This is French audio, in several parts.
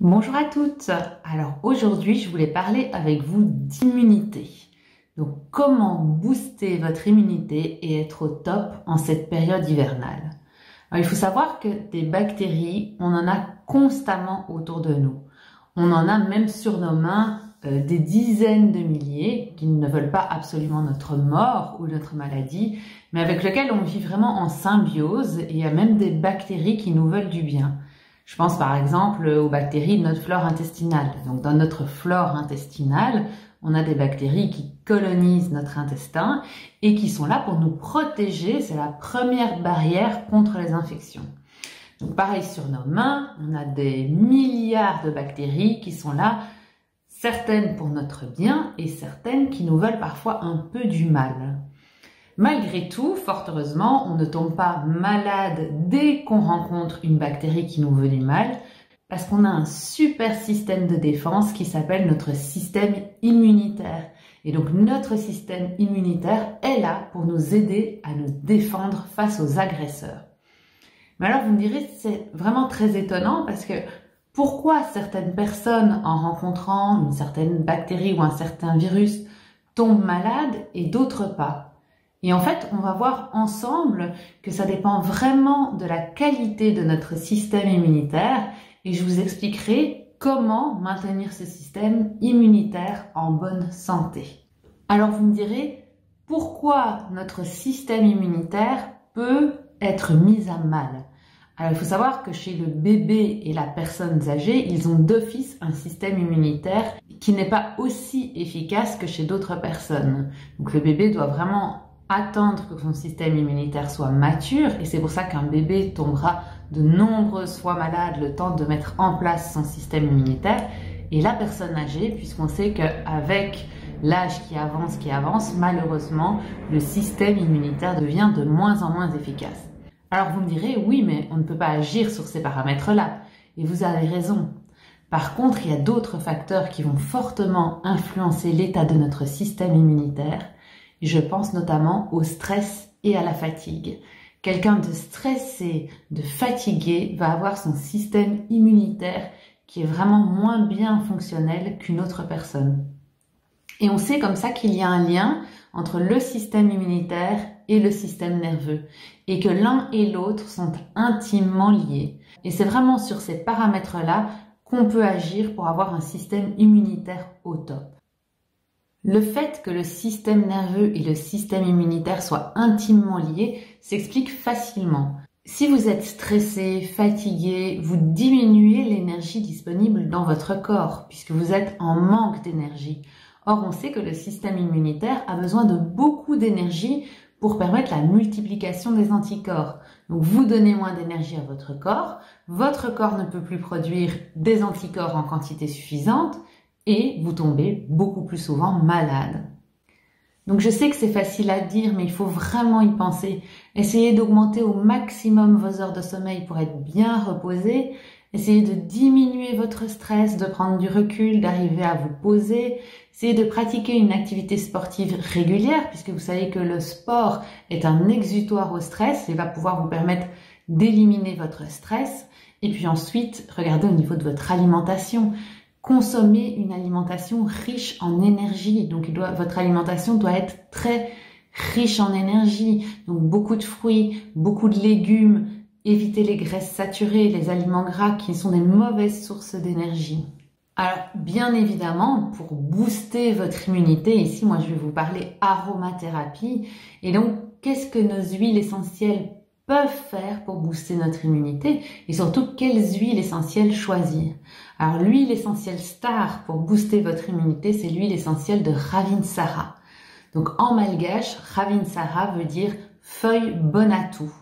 Bonjour à toutes. Alors aujourd'hui, je voulais parler avec vous d'immunité. Donc comment booster votre immunité et être au top en cette période hivernale. Alors, il faut savoir que des bactéries, on en a constamment autour de nous. On en a même sur nos mains des dizaines de milliers qui ne veulent pas absolument notre mort ou notre maladie, mais avec lesquelles on vit vraiment en symbiose, et il y a même des bactéries qui nous veulent du bien. Je pense par exemple aux bactéries de notre flore intestinale. Donc dans notre flore intestinale, on a des bactéries qui colonisent notre intestin et qui sont là pour nous protéger. C'est la première barrière contre les infections. Donc pareil sur nos mains, on a des milliards de bactéries qui sont là, certaines pour notre bien et certaines qui nous veulent parfois un peu du mal. Malgré tout, fort heureusement, on ne tombe pas malade dès qu'on rencontre une bactérie qui nous veut du mal, parce qu'on a un super système de défense qui s'appelle notre système immunitaire. Et donc notre système immunitaire est là pour nous aider à nous défendre face aux agresseurs. Mais alors vous me direz, c'est vraiment très étonnant parce que pourquoi certaines personnes, en rencontrant une certaine bactérie ou un certain virus, tombent malades et d'autres pas? Et en fait, on va voir ensemble que ça dépend vraiment de la qualité de notre système immunitaire et je vous expliquerai comment maintenir ce système immunitaire en bonne santé. Alors vous me direz, pourquoi notre système immunitaire peut être mis à mal? Alors il faut savoir que chez le bébé et la personne âgée, ils ont d'office un système immunitaire qui n'est pas aussi efficace que chez d'autres personnes. Donc le bébé doit vraiment attendre que son système immunitaire soit mature et c'est pour ça qu'un bébé tombera de nombreuses fois malade le temps de mettre en place son système immunitaire. Et la personne âgée, puisqu'on sait qu'avec l'âge qui avance, malheureusement, le système immunitaire devient de moins en moins efficace. Alors vous me direz, oui, mais on ne peut pas agir sur ces paramètres-là. Et vous avez raison. Par contre, il y a d'autres facteurs qui vont fortement influencer l'état de notre système immunitaire. Je pense notamment au stress et à la fatigue. Quelqu'un de stressé, de fatigué, va avoir son système immunitaire qui est vraiment moins bien fonctionnel qu'une autre personne. Et on sait comme ça qu'il y a un lien entre le système immunitaire et le système nerveux, et que l'un et l'autre sont intimement liés. Et c'est vraiment sur ces paramètres-là qu'on peut agir pour avoir un système immunitaire au top. Le fait que le système nerveux et le système immunitaire soient intimement liés s'explique facilement. Si vous êtes stressé, fatigué, vous diminuez l'énergie disponible dans votre corps puisque vous êtes en manque d'énergie. Or, on sait que le système immunitaire a besoin de beaucoup d'énergie pour permettre la multiplication des anticorps. Donc, vous donnez moins d'énergie à votre corps ne peut plus produire des anticorps en quantité suffisante, et vous tombez beaucoup plus souvent malade. Donc je sais que c'est facile à dire, mais il faut vraiment y penser. Essayez d'augmenter au maximum vos heures de sommeil pour être bien reposé. Essayez de diminuer votre stress, de prendre du recul, d'arriver à vous poser. Essayez de pratiquer une activité sportive régulière, puisque vous savez que le sport est un exutoire au stress et va pouvoir vous permettre d'éliminer votre stress. Et puis ensuite, regardez au niveau de votre alimentation. Consommez une alimentation riche en énergie. Donc votre alimentation doit être très riche en énergie. Donc beaucoup de fruits, beaucoup de légumes. Évitez les graisses saturées, les aliments gras qui sont des mauvaises sources d'énergie. Alors bien évidemment, pour booster votre immunité, ici moi je vais vous parler aromathérapie. Et donc qu'est-ce que nos huiles essentielles peuvent faire pour booster notre immunité et surtout quelles huiles essentielles choisir. Alors l'huile essentielle star pour booster votre immunité, c'est l'huile essentielle de Ravinsara. Donc en malgache, Ravinsara veut dire feuille bonne à tout.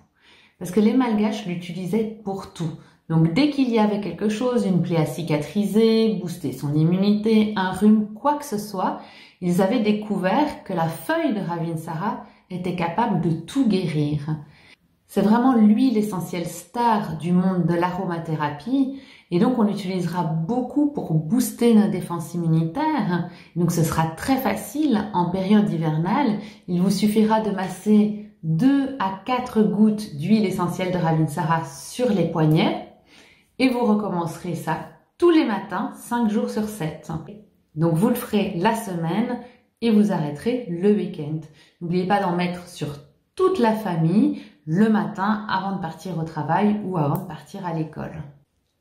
Parce que les malgaches l'utilisaient pour tout. Donc dès qu'il y avait quelque chose, une plaie à cicatriser, booster son immunité, un rhume, quoi que ce soit, ils avaient découvert que la feuille de Ravinsara était capable de tout guérir. C'est vraiment l'huile essentielle star du monde de l'aromathérapie et donc on l'utilisera beaucoup pour booster nos défenses immunitaires. Donc ce sera très facile en période hivernale. Il vous suffira de masser 2 à 4 gouttes d'huile essentielle de Ravinsara sur les poignets et vous recommencerez ça tous les matins, 5 jours sur 7. Donc vous le ferez la semaine et vous arrêterez le week-end. N'oubliez pas d'en mettre sur toute la famille le matin avant de partir au travail ou avant de partir à l'école.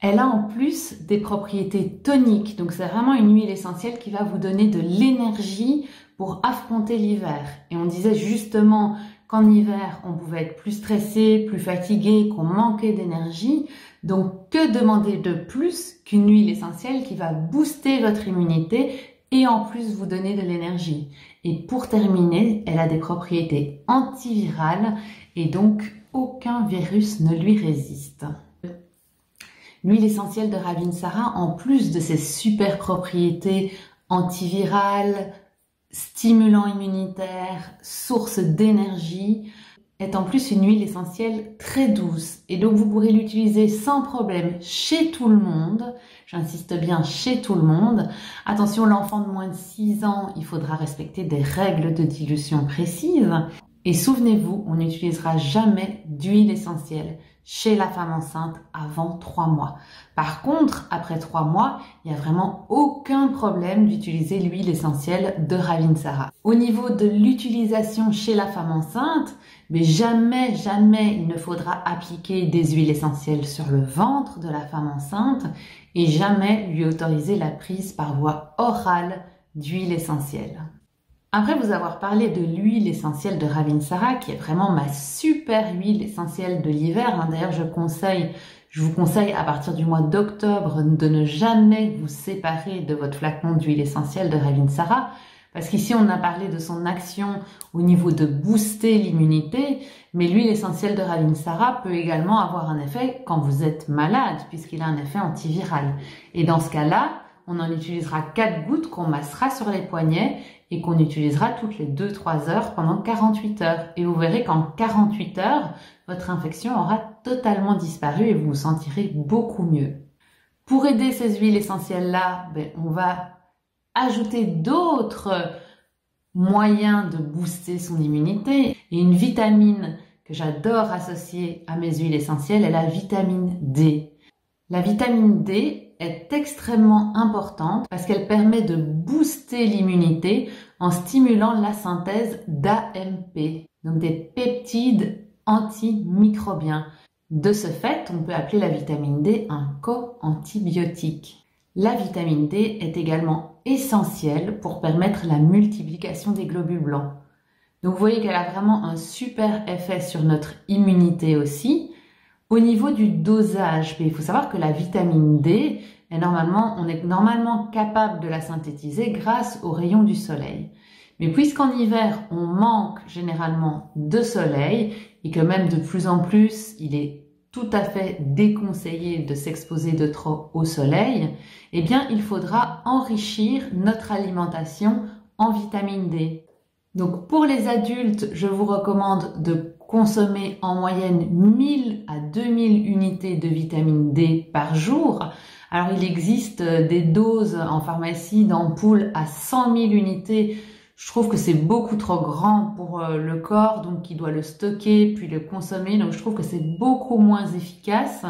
Elle a en plus des propriétés toniques, donc c'est vraiment une huile essentielle qui va vous donner de l'énergie pour affronter l'hiver. Et on disait justement qu'en hiver, on pouvait être plus stressé, plus fatigué, qu'on manquait d'énergie. Donc que demander de plus qu'une huile essentielle qui va booster votre immunité et en plus vous donner de l'énergie. Et pour terminer, elle a des propriétés antivirales et donc aucun virus ne lui résiste. L'huile essentielle de Ravinsara, en plus de ses super propriétés antivirales, stimulant immunitaire, source d'énergie, est en plus une huile essentielle très douce. Et donc vous pourrez l'utiliser sans problème chez tout le monde. J'insiste bien chez tout le monde. Attention, l'enfant de moins de 6 ans, il faudra respecter des règles de dilution précises. Et souvenez-vous, on n'utilisera jamais d'huile essentielle chez la femme enceinte avant 3 mois. Par contre, après 3 mois, il n'y a vraiment aucun problème d'utiliser l'huile essentielle de Ravinsara. Au niveau de l'utilisation chez la femme enceinte, mais jamais il ne faudra appliquer des huiles essentielles sur le ventre de la femme enceinte et jamais lui autoriser la prise par voie orale d'huile essentielle. Après vous avoir parlé de l'huile essentielle de Ravinsara, qui est vraiment ma super huile essentielle de l'hiver, d'ailleurs je vous conseille à partir du mois d'octobre de ne jamais vous séparer de votre flacon d'huile essentielle de Ravinsara, parce qu'ici on a parlé de son action au niveau de booster l'immunité, mais l'huile essentielle de Ravinsara peut également avoir un effet quand vous êtes malade, puisqu'il a un effet antiviral. Et dans ce cas-là, on en utilisera 4 gouttes qu'on massera sur les poignets et qu'on utilisera toutes les 2-3 heures pendant 48 heures. Et vous verrez qu'en 48 heures, votre infection aura totalement disparu et vous vous sentirez beaucoup mieux. Pour aider ces huiles essentielles-là, on va ajouter d'autres moyens de booster son immunité. Et une vitamine que j'adore associer à mes huiles essentielles est la vitamine D. La vitamine D est extrêmement importante parce qu'elle permet de booster l'immunité en stimulant la synthèse d'AMP, donc des peptides antimicrobiens. De ce fait, on peut appeler la vitamine D un co-antibiotique. La vitamine D est également essentielle pour permettre la multiplication des globules blancs. Donc vous voyez qu'elle a vraiment un super effet sur notre immunité aussi. Au niveau du dosage, il faut savoir que la vitamine D, on est normalement capable de la synthétiser grâce aux rayons du soleil. Mais puisqu'en hiver, on manque généralement de soleil et que même de plus en plus, il est tout à fait déconseillé de s'exposer de trop au soleil, eh bien, il faudra enrichir notre alimentation en vitamine D. Donc, pour les adultes, je vous recommande de consommer en moyenne 1000 à 2000 unités de vitamine D par jour. Alors, il existe des doses en pharmacie d'ampoules à 100 000 unités. Je trouve que c'est beaucoup trop grand pour le corps, donc il doit le stocker puis le consommer. Donc, je trouve que c'est beaucoup moins efficace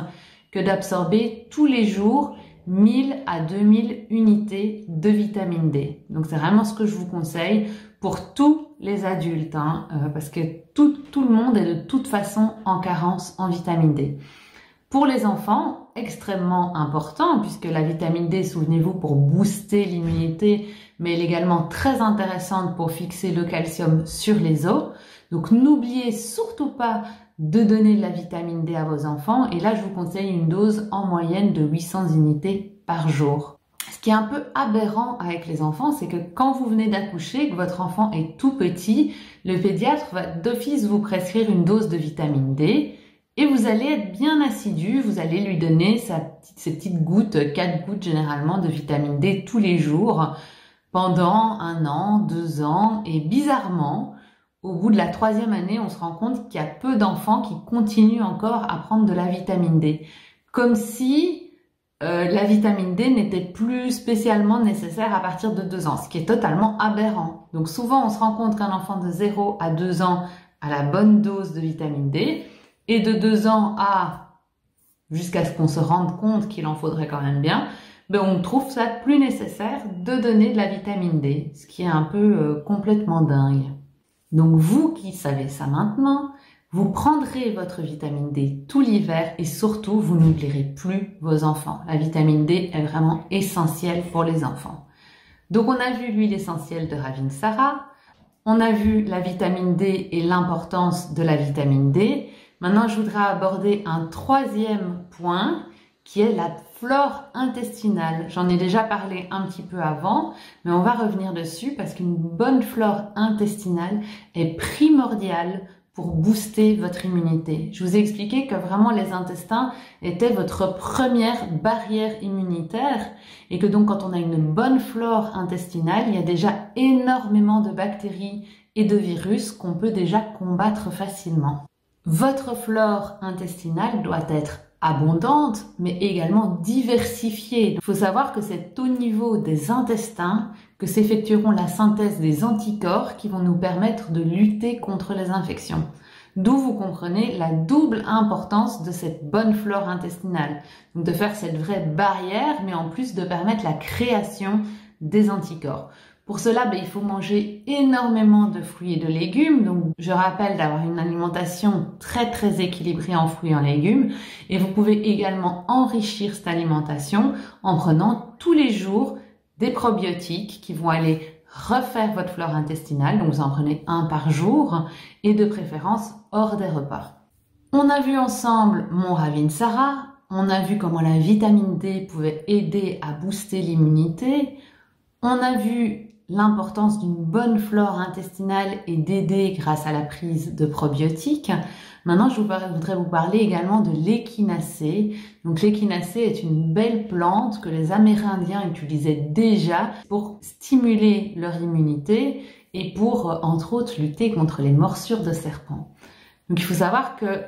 que d'absorber tous les jours 1000 à 2000 unités de vitamine D. Donc, c'est vraiment ce que je vous conseille pour tous les adultes, parce que tout le monde est de toute façon en carence en vitamine D. Pour les enfants, extrêmement important, puisque la vitamine D, souvenez-vous, pour booster l'immunité, mais elle est également très intéressante pour fixer le calcium sur les os. Donc n'oubliez surtout pas de donner de la vitamine D à vos enfants. Et là, je vous conseille une dose en moyenne de 800 unités par jour. Ce qui est un peu aberrant avec les enfants, c'est que quand vous venez d'accoucher, que votre enfant est tout petit, le pédiatre va d'office vous prescrire une dose de vitamine D. Et vous allez être bien assidu, vous allez lui donner ces petites gouttes, 4 gouttes généralement de vitamine D tous les jours pendant 1 an, 2 ans. Et bizarrement, au bout de la 3e année, on se rend compte qu'il y a peu d'enfants qui continuent encore à prendre de la vitamine D. Comme si la vitamine D n'était plus spécialement nécessaire à partir de 2 ans, ce qui est totalement aberrant. Donc souvent, on se rend compte qu'un enfant de 0 à 2 ans a la bonne dose de vitamine D. Et de 2 ans à jusqu'à ce qu'on se rende compte qu'il en faudrait quand même bien. ben on trouve ça plus nécessaire de donner de la vitamine D, ce qui est un peu complètement dingue. Donc vous qui savez ça maintenant, vous prendrez votre vitamine D tout l'hiver et surtout vous n'oublierez plus vos enfants. La vitamine D est vraiment essentielle pour les enfants. Donc on a vu l'huile essentielle de Ravinsara, on a vu la vitamine D et l'importance de la vitamine D. Maintenant je voudrais aborder un troisième point qui est la flore intestinale. J'en ai déjà parlé un petit peu avant, mais on va revenir dessus parce qu'une bonne flore intestinale est primordiale pour booster votre immunité. Je vous ai expliqué que vraiment les intestins étaient votre première barrière immunitaire et que donc quand on a une bonne flore intestinale, il y a déjà énormément de bactéries et de virus qu'on peut déjà combattre facilement. Votre flore intestinale doit être abondante, mais également diversifiée. Il faut savoir que c'est au niveau des intestins que s'effectueront la synthèse des anticorps qui vont nous permettre de lutter contre les infections. D'où vous comprenez la double importance de cette bonne flore intestinale. Donc de faire cette vraie barrière, mais en plus de permettre la création des anticorps. Pour cela, il faut manger énormément de fruits et de légumes. Donc, je rappelle d'avoir une alimentation très équilibrée en fruits et en légumes. Et vous pouvez également enrichir cette alimentation en prenant tous les jours des probiotiques qui vont aller refaire votre flore intestinale. Donc, vous en prenez un par jour et de préférence hors des repas. On a vu ensemble mon Ravinsara. On a vu comment la vitamine D pouvait aider à booster l'immunité. On a vu l'importance d'une bonne flore intestinale et d'aider grâce à la prise de probiotiques. Maintenant, je voudrais vous parler également de l'échinacée. Donc l'échinacée est une belle plante que les Amérindiens utilisaient déjà pour stimuler leur immunité et pour, entre autres, lutter contre les morsures de serpents. Donc il faut savoir que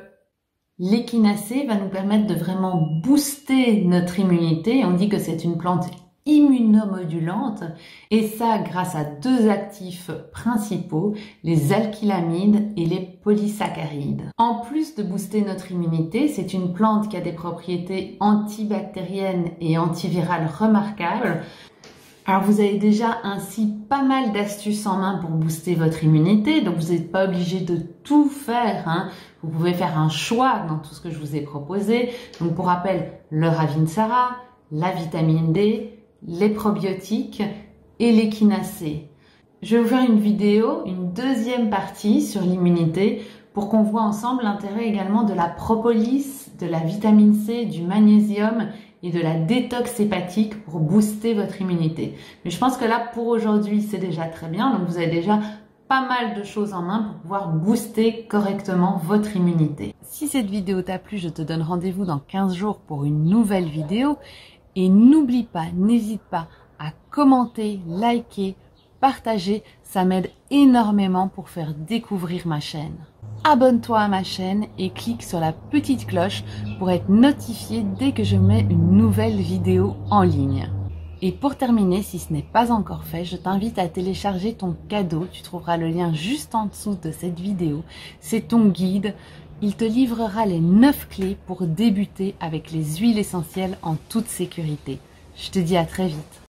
l'échinacée va nous permettre de vraiment booster notre immunité. On dit que c'est une plante immunomodulante et ça grâce à deux actifs principaux, les alkylamides et les polysaccharides. En plus de booster notre immunité, c'est une plante qui a des propriétés antibactériennes et antivirales remarquables. Alors vous avez déjà ainsi pas mal d'astuces en main pour booster votre immunité, donc vous n'êtes pas obligé de tout faire, Vous pouvez faire un choix dans tout ce que je vous ai proposé. Donc pour rappel, le Ravinsara, la vitamine D, les probiotiques et l'échinacée. Je vais vous faire une vidéo, une deuxième partie sur l'immunité pour qu'on voit ensemble l'intérêt également de la propolis, de la vitamine C, du magnésium et de la détox hépatique pour booster votre immunité. Mais je pense que là, pour aujourd'hui, c'est déjà très bien. Donc, vous avez déjà pas mal de choses en main pour pouvoir booster correctement votre immunité. Si cette vidéo t'a plu, je te donne rendez-vous dans 15 jours pour une nouvelle vidéo. Et n'oublie pas, n'hésite pas à commenter, liker, partager, ça m'aide énormément pour faire découvrir ma chaîne. Abonne-toi à ma chaîne et clique sur la petite cloche pour être notifié dès que je mets une nouvelle vidéo en ligne. Et pour terminer, si ce n'est pas encore fait, je t'invite à télécharger ton cadeau. Tu trouveras le lien juste en dessous de cette vidéo. C'est ton guide. Il te livrera les 9 clés pour débuter avec les huiles essentielles en toute sécurité. Je te dis à très vite.